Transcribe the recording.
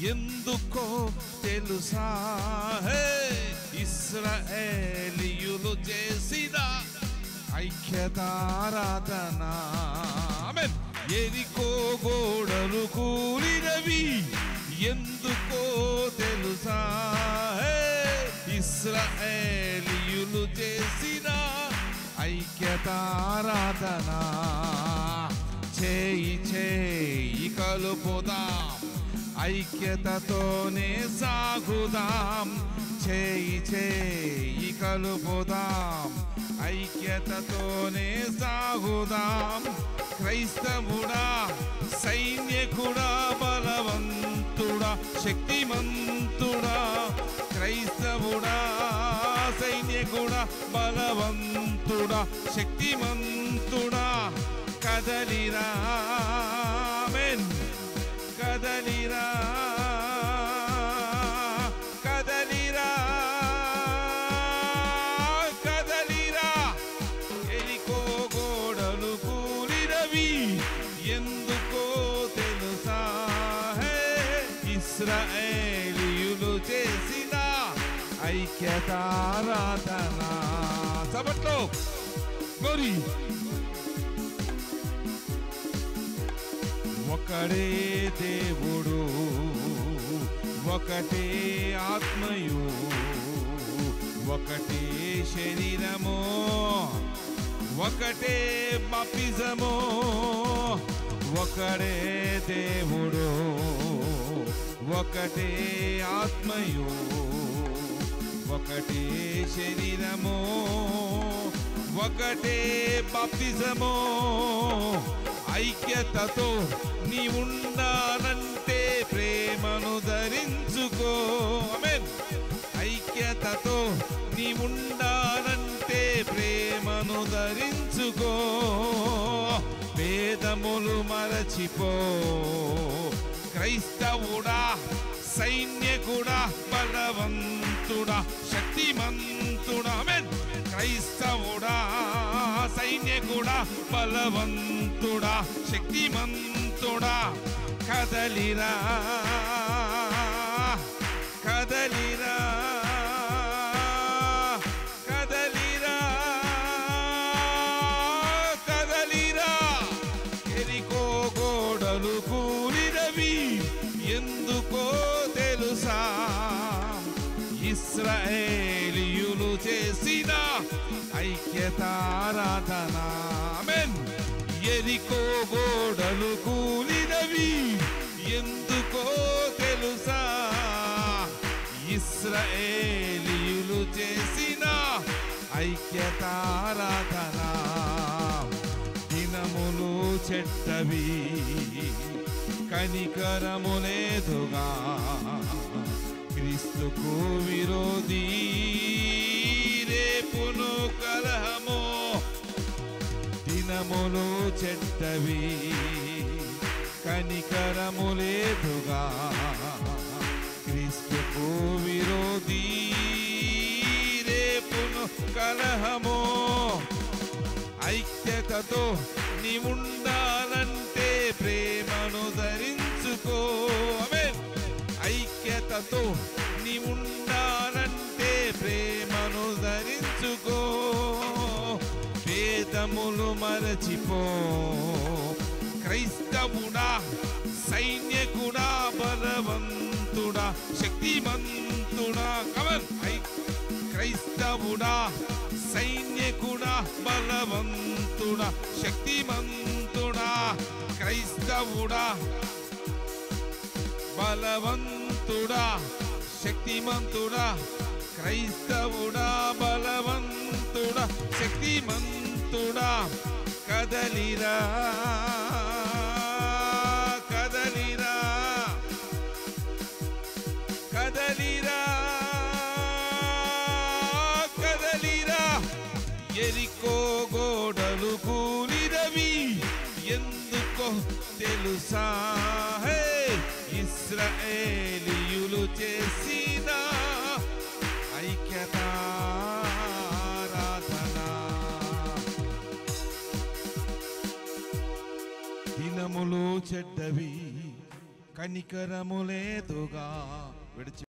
ఎందుకో తెలుసా? ఇశ్రాయేలీయులు చేసిన ఐక్యతారాధన. ఆమేన్. ఎరికో గోడలు కూలినవి ఎందుకో తెలుసా? ఇశ్రాయేలీయులు చేసిన ఐక్యతారాధన. చేయి చేయి కలుపుదాం, ఐక్యతతోనే సాగుదాం. చేయి చేయి కలుపుదాం, ఐక్యతతోనే సాగుదాం. క్రైస్తవుడా, సైన్యకుడా, బలవంతుడా, శక్తిమంతుడా. క్రైస్తవుడా, సైన్యకుడా, బలవంతుడా, శక్తిమంతుడా. కదలిరా, ఆమేన్. కదలిరా, కదలిరా, కదలిరా. ఎరికో గోడలు కూలినవి ఎందుకో తెలుసా? ఇశ్రాయేలీయులు చేసిన ఐక్యతారాధన. చప్పట్లు గోరి. ఒకడే దేవుడు, ఒకటే ఆత్మయు, ఒకటే శరీరము, ఒకటే బాప్తిజము. ఒకడే దేవుడు, ఒకటే ఆత్మయు, ఒకటే శరీరము, ఒకటే బాప్తిజము. ఐక్యతతో నీ ఉండాలంటే ప్రేమను ధరించుకో. ఆమేన్. ఐక్యతతో నీ ఉండాలంటే ప్రేమను ధరించుకో. వేదములు మరచిపో. క్రైస్తవుడా, సైన్యకుడా, బలవంతుడా, శక్తిమంతుడా. ఆమేన్. క్రైస్తవుడా, సైన్యకుడా, బలవంతుడా, శక్తిమంతుడా. కదలిరా, కదలిరా, కదలిరా, కదలిరా. ఎరికో గోడలు కూలినవి ఎందుకో తెలుసా? ఇశ్రాయేలీయులు చేసిన ఐక్యతారాధన. ఆమేన్. ఎరికో గోడలు కూలినవి ఎందుకో తెలుసా? ఇశ్రాయేలీయులు చేసిన ఐక్యతారాధన. దినములు చెడ్డవి, కనికరము లేదుగా. క్రీస్తుకు విరోధి, రేపును కలహము. దినములు చెడ్డవి, కనికరము లేదుగా. క్రీస్తుకు విరోధి, రేపును కలహము. ఐక్యతతో నీ ఉండాలంటే ప్రేమను ధరించుకో. ఆమేన్. ఐక్యతతో నీ ఉండాలంటే ప్రేమను ధరించుకో. వేదములు మరచిపో. క్రైస్తవుడా, సైన్యకుడా, బలవంతుడా, శక్తిమంతుడా. కమన్. క్రైస్తవుడా, సైన్యకుడా, బలవంతుడా, శక్తిమంతుడా. క్రైస్తవుడా, బలవంతుడా, శక్తిమంతుడా. క్రైస్తవుడా, బలవంతుడా, శక్తిమంతుడా. కదలిరా, కదలిరా, కదలిరా, కదలిరా. ఎరికో గోడలు కూలినవి ఎందుకో తెలుసా? ఇశ్రాయేలీయులు చేసిన ఐక్యతారాధన. దినములు చెడ్డవి, కనికరము లేదుగా. విడిచి